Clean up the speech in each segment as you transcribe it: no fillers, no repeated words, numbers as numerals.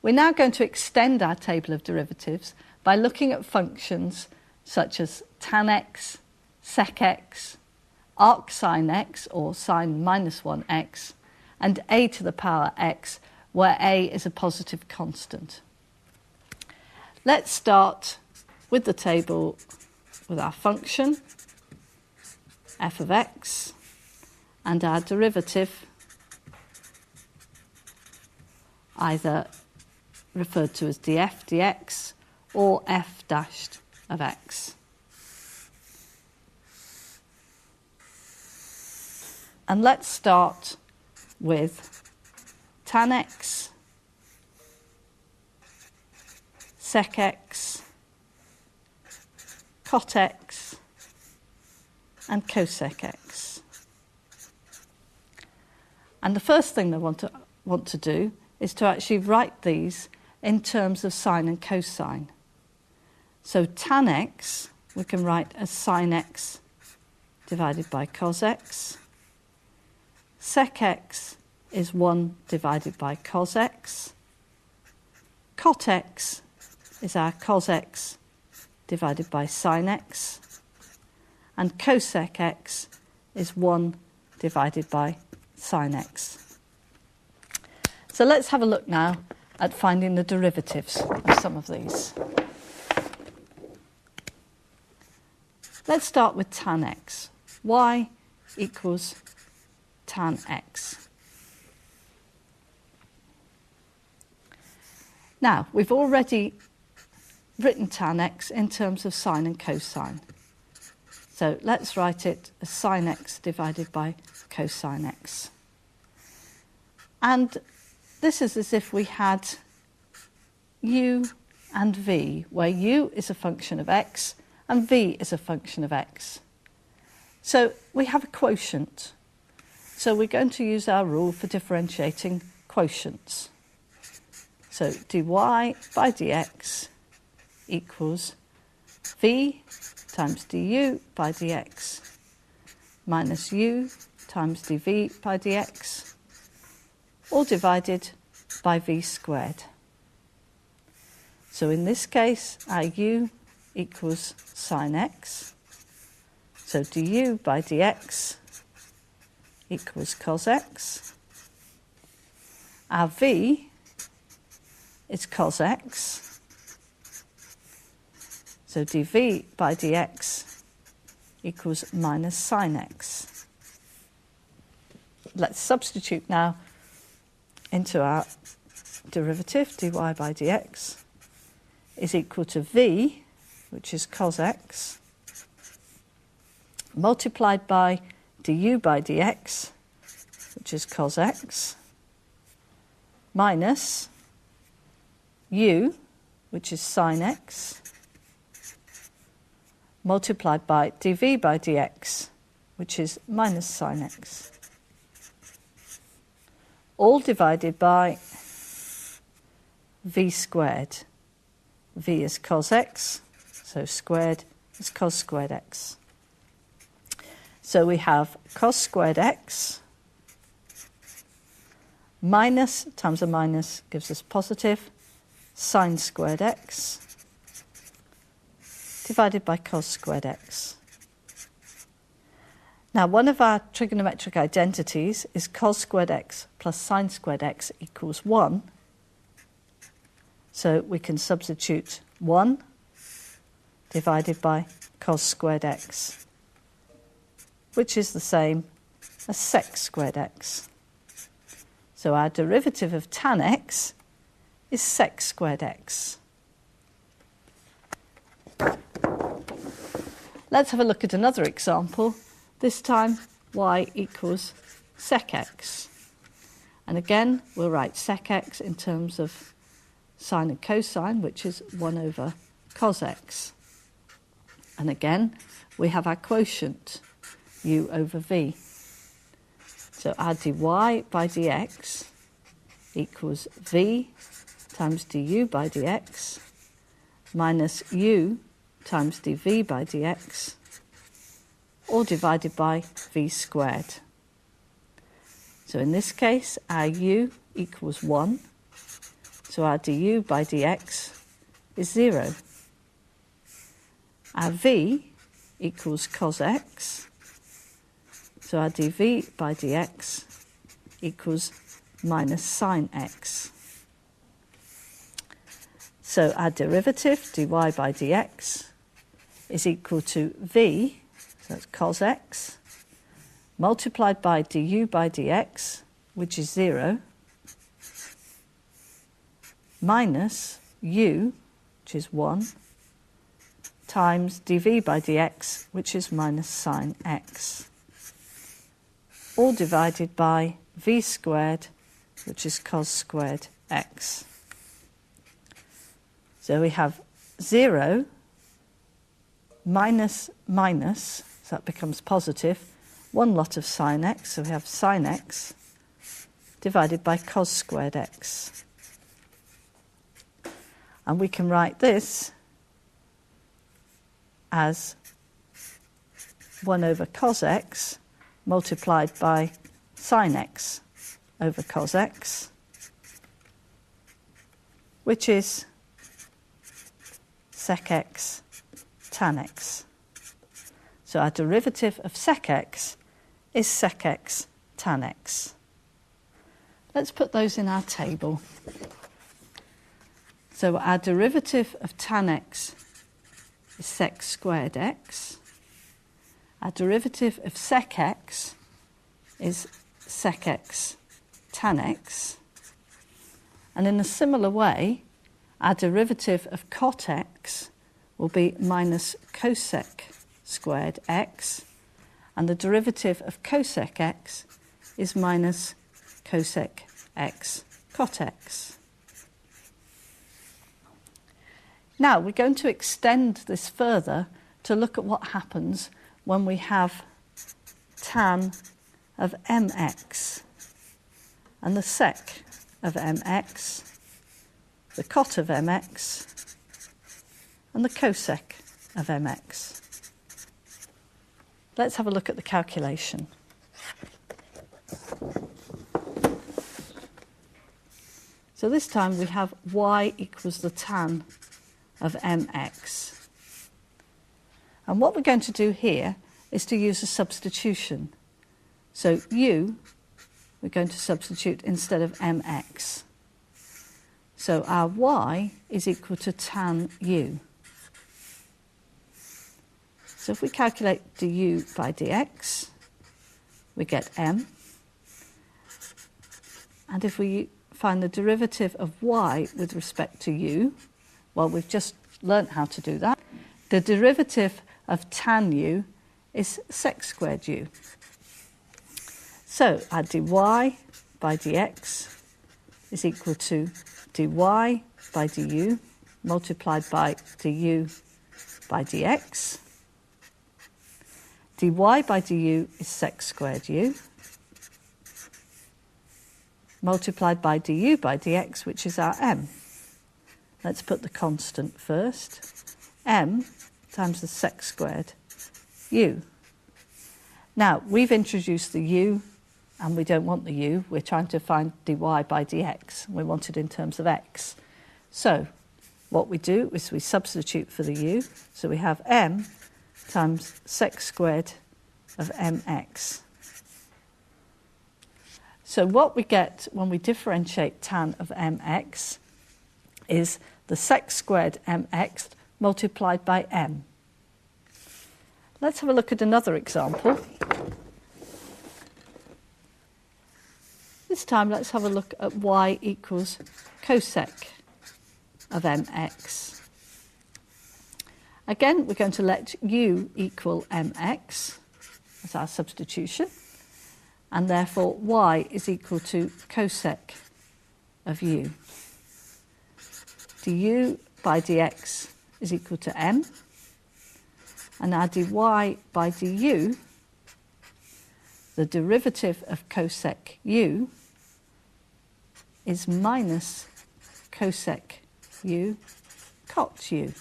We're now going to extend our table of derivatives by looking at functions such as tan x, sec x, arc sine x or sine minus 1x, and a to the power x, where a is a positive constant. Let's start with the table with our function f of x and our derivative, either referred to as df dx or f dashed of x. And let's start with tan x, sec x, cot x, and cosec x. And the first thing I want to do is to actually write these in terms of sine and cosine. So tan x we can write as sine x divided by cos x. Sec x is 1 divided by cos x. Cot x is our cos x divided by sine x. And cosec x is 1 divided by sine x. So let's have a look now at finding the derivatives of some of these. Let's start with tan x. Y equals tan x. Now, we've already written tan x in terms of sine and cosine. So let's write it as sine x divided by cosine x. And this is as if we had u and v, where u is a function of x and v is a function of x. So we have a quotient. So we're going to use our rule for differentiating quotients. So dy by dx equals v times du by dx minus u times dv by dx, all divided by v squared. So in this case, our u equals sine x. So du by dx equals cos x. Our v is cos x. So dv by dx equals minus sine x. Let's substitute now into our derivative. Dy by dx is equal to v, which is cos x, multiplied by du by dx, which is cos x, minus u, which is sine x, multiplied by dv by dx, which is minus sine x, all divided by v squared. V is cos x, so squared is cos squared x. So we have cos squared x minus times a minus gives us positive sine squared x divided by cos squared x. Now, one of our trigonometric identities is cos squared x plus sine squared x equals 1. So we can substitute 1 divided by cos squared x, which is the same as sec squared x. So our derivative of tan x is sec squared x. Let's have a look at another example. This time y equals sec x. And again, we'll write sec x in terms of sine and cosine, which is 1 over cos x. And again, we have our quotient, u over v. So our dy by dx equals v times du by dx minus u times dv by dx, all divided by v squared. So in this case, our u equals 1. so our du by dx is 0. Our v equals cos x, so our dv by dx equals minus sine x. So our derivative, dy by dx, is equal to v, so that's cos x, multiplied by du by dx, which is 0, minus u, which is 1, times dv by dx, which is minus sine x, all divided by v squared, which is cos squared x. So we have 0 minus minus, so that becomes positive, 1 lot of sine x, so we have sine x, divided by cos squared x. And we can write this as 1 over cos x multiplied by sine x over cos x, which is sec x tan x. So our derivative of sec x is sec x tan x. Let's put those in our table. So our derivative of tan x is sec squared x. Our derivative of sec x is sec x tan x. And in a similar way, our derivative of cot x will be minus cosec squared x, and the derivative of cosec x is minus cosec x cot x. Now we're going to extend this further to look at what happens when we have tan of mx, and the sec of mx, the cot of mx, and the cosec of mx. Let's have a look at the calculation. So this time we have y equals the tan of mx. And what we're going to do here is to use a substitution. So u, we're going to substitute instead of mx. So our y is equal to tan u. So if we calculate du by dx, we get m. And if we find the derivative of y with respect to u, well, we've just learnt how to do that. The derivative of tan u is sec squared u. So our dy by dx is equal to dy by du multiplied by du by dx. Dy by du is sec squared u multiplied by du by dx, which is our m. Let's put the constant first. M times the sec squared u. Now, we've introduced the u, and we don't want the u. We're trying to find dy by dx. We want it in terms of x. So what we do is we substitute for the u. So we have m times sec squared of mx. So what we get when we differentiate tan of mx is the sec squared mx multiplied by m. Let's have a look at another example. This time let's have a look at y equals cosec of mx. Again, we're going to let u equal mx as our substitution, and therefore y is equal to cosec of u. Du by dx is equal to m, and our dy by du, the derivative of cosec u, is minus cosec u cot u.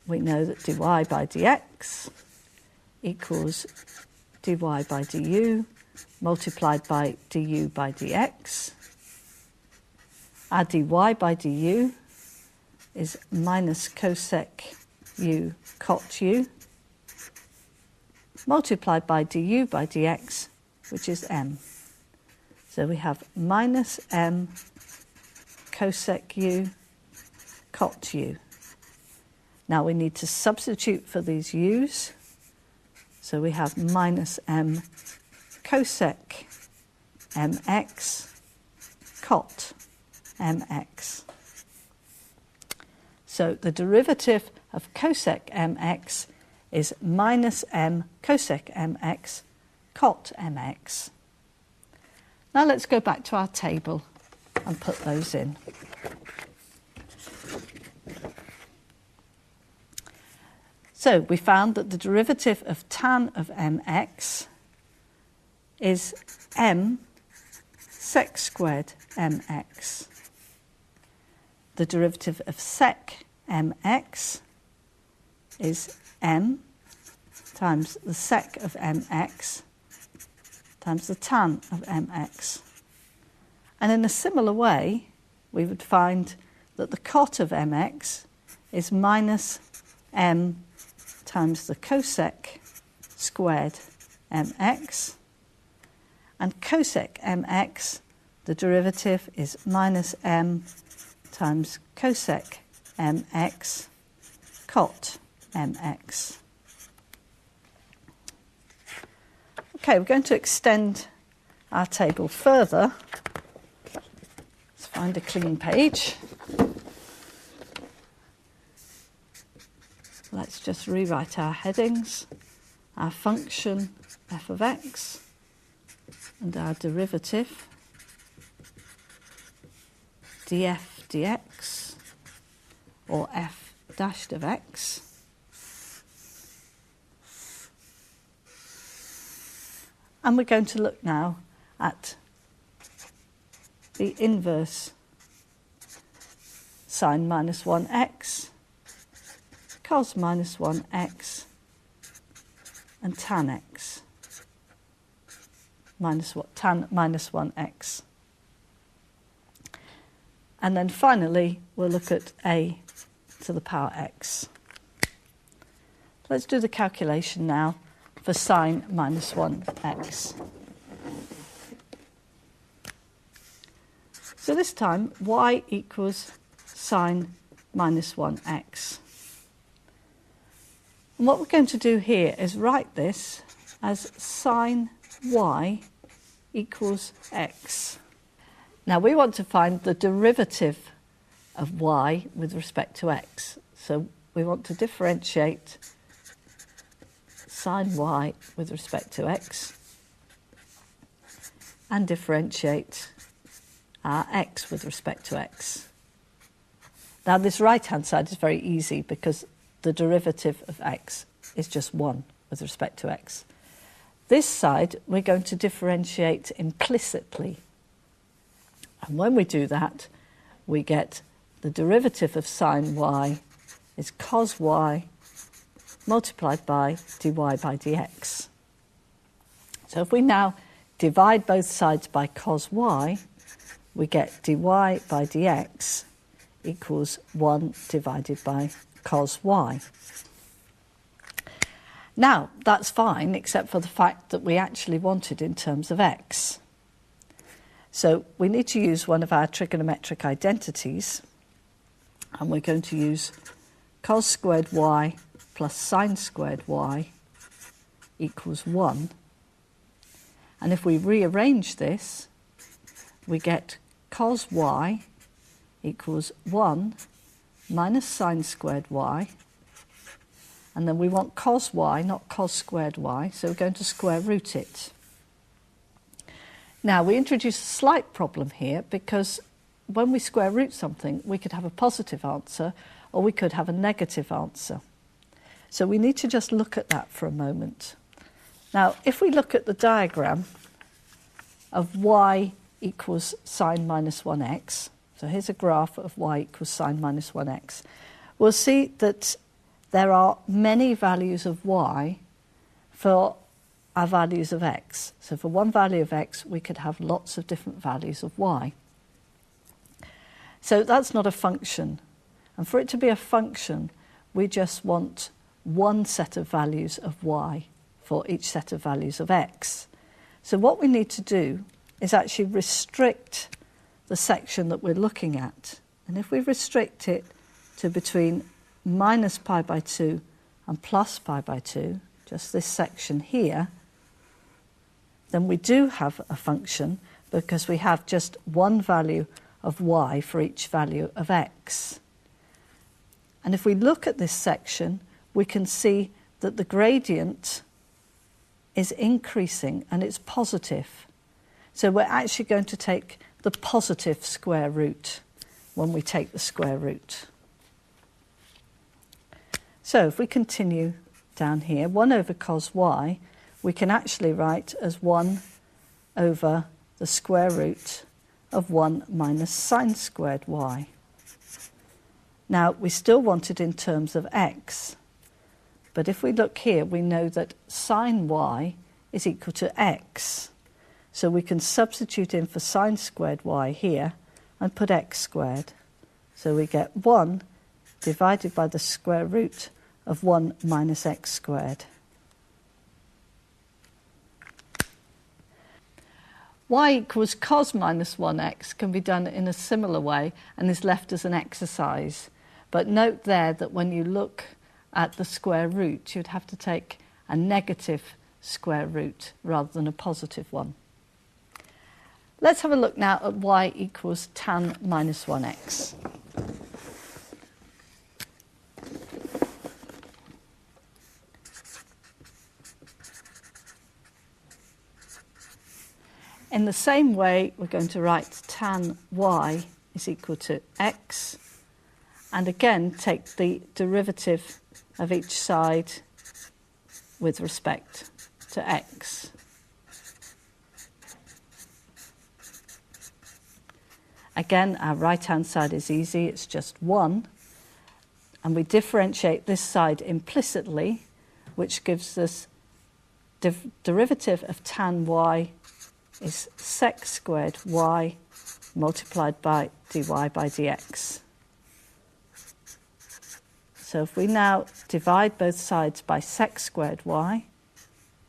We know that dy by dx equals dy by du multiplied by du by dx. Our dy by du is minus cosec u cot u, multiplied by du by dx, which is m. So we have minus m cosec u cot u. Now we need to substitute for these u's. So we have minus m cosec mx cot mx. So the derivative of cosec mx is minus m cosec mx cot mx. Now let's go back to our table and put those in. So we found that the derivative of tan of mx is m sec squared mx. The derivative of sec mx is m times the sec of mx times the tan of mx. And in a similar way, we would find that the cot of mx is minus m times the cosec squared mx, and cosec mx, the derivative is minus m times cosec mx cot mx. Okay, we're going to extend our table further. Let's find a clean page. Let's just rewrite our headings, our function f of x, and our derivative df dx, or f dashed of x. And we're going to look now at the inverse sine minus 1x, cos minus 1x, and tan x, tan minus 1x. And then finally, we'll look at a to the power x. Let's do the calculation now for sine minus 1x. So this time, y equals sine minus 1x. And what we're going to do here is write this as sine y equals x. Now we want to find the derivative of y with respect to x. So we want to differentiate sine y with respect to x and differentiate our x with respect to x. Now this right-hand side is very easy because the derivative of x is just 1 with respect to x. This side we're going to differentiate implicitly. And when we do that, we get the derivative of sine y is cos y multiplied by dy by dx. So if we now divide both sides by cos y, we get dy by dx equals 1 divided by cos y. Now, that's fine, except for the fact that we actually want it in terms of x. So we need to use one of our trigonometric identities, and we're going to use cos squared y plus sine squared y equals 1. And if we rearrange this, we get cos y equals 1 minus sine squared y. And then we want cos y, not cos squared y, so we're going to square root it. Now, we introduce a slight problem here because when we square root something, we could have a positive answer or we could have a negative answer. So we need to just look at that for a moment. Now, if we look at the diagram of y equals sine minus 1x, so here's a graph of y equals sine minus 1x, we'll see that there are many values of y for our values of x. So for one value of x, we could have lots of different values of y. So that's not a function. And for it to be a function, we just want one set of values of y for each set of values of x. So what we need to do is actually restrict the section that we're looking at. And if we restrict it to between minus pi by 2 and plus pi by 2, just this section here, then we do have a function because we have just one value of y for each value of x. And if we look at this section, we can see that the gradient is increasing and it's positive. So we're actually going to take the positive square root when we take the square root. So if we continue down here, 1 over cos y, we can actually write as 1 over the square root of 1 minus sine squared y. Now, we still want it in terms of x, but if we look here, we know that sine y is equal to x. So we can substitute in for sine squared y here and put x squared. So we get 1 divided by the square root of 1 minus x squared. Y equals cos minus 1x can be done in a similar way and is left as an exercise. But note there that when you look at the square root, you'd have to take a negative square root rather than a positive one. Let's have a look now at y equals tan minus 1x. In the same way, we're going to write tan y is equal to x, and again take the derivative of each side with respect to x. Again, our right-hand side is easy, it's just 1, and we differentiate this side implicitly, which gives us derivative of tan y is sec squared y multiplied by dy by dx. So if we now divide both sides by sec squared y,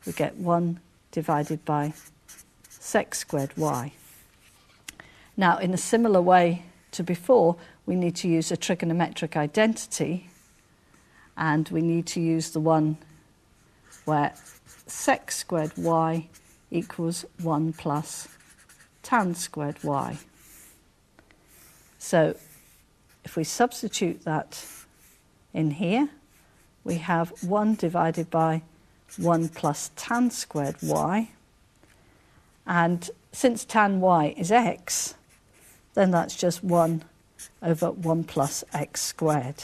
we get 1 divided by sec squared y. Now, in a similar way to before, we need to use a trigonometric identity, and we need to use the one where sec squared y equals 1 plus tan squared y. So if we substitute that in here, we have 1 divided by 1 plus tan squared y, and since tan y is x, then that's just 1 over 1 plus x squared.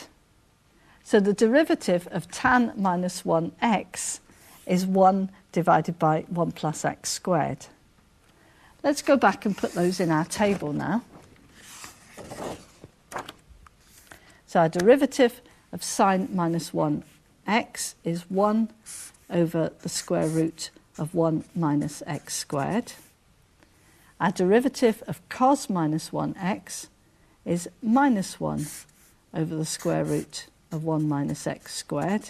So the derivative of tan minus 1x is 1 divided by 1 plus x squared. Let's go back and put those in our table now. So our derivative of sine minus 1x is 1 over the square root of 1 minus x squared. Our derivative of cos minus 1x is minus 1 over the square root of 1 minus x squared.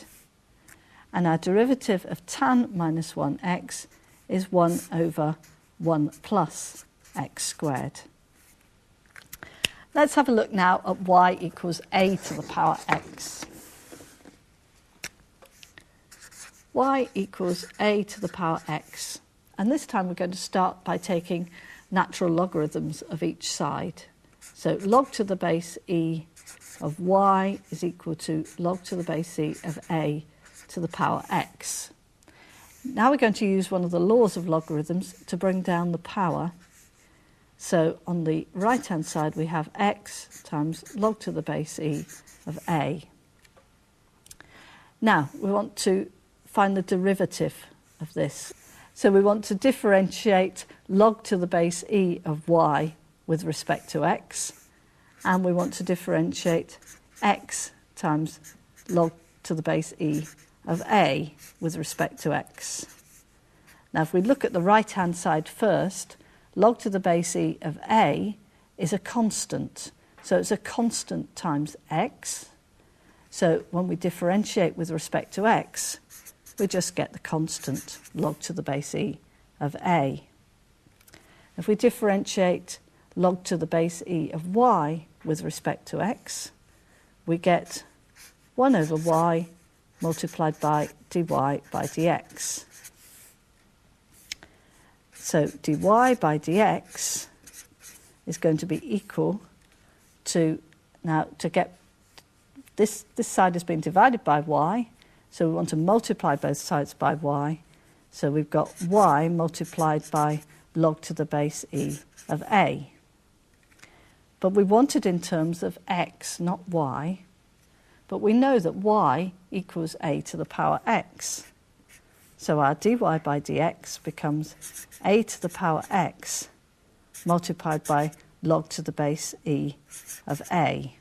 And our derivative of tan minus 1x is 1 over 1 plus x squared. Let's have a look now at y equals a to the power x. Y equals a to the power x. And this time we're going to start by taking natural logarithms of each side. So log to the base e of y is equal to log to the base e of a to the power x. Now we're going to use one of the laws of logarithms to bring down the power. So on the right-hand side we have x times log to the base e of a. Now we want to find the derivative of this. So we want to differentiate log to the base e of y with respect to x, and we want to differentiate x times log to the base e of a with respect to x. Now, if we look at the right-hand side first, log to the base e of a is a constant. So it's a constant times x. So when we differentiate with respect to x, we just get the constant log to the base e of a. If we differentiate log to the base e of y with respect to x, we get 1 over y multiplied by dy by dx. So dy by dx is going to be equal to, now to get, this side has been divided by y, so we want to multiply both sides by y. So we've got y multiplied by log to the base e of a. But we want it in terms of x, not y. But we know that y equals a to the power x. So our dy by dx becomes a to the power x multiplied by log to the base e of a.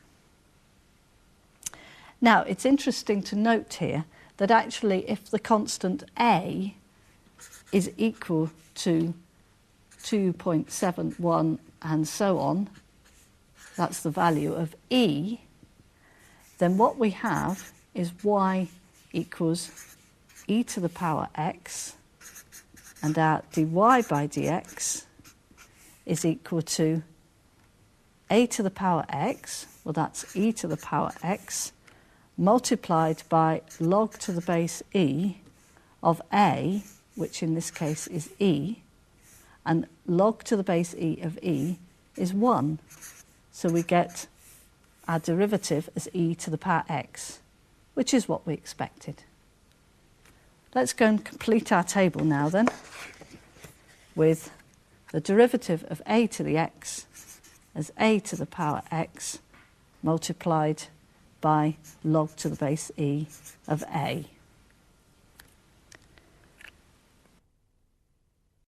Now, it's interesting to note here that actually if the constant a is equal to 2.71 and so on, that's the value of e, then what we have is y equals e to the power x, and our dy by dx is equal to a to the power x, well that's e to the power x, multiplied by log to the base e of a, which in this case is e, and log to the base e of e is 1. So we get our derivative as e to the power x, which is what we expected. Let's go and complete our table now then with the derivative of a to the x as a to the power x multiplied by log to the base e of a.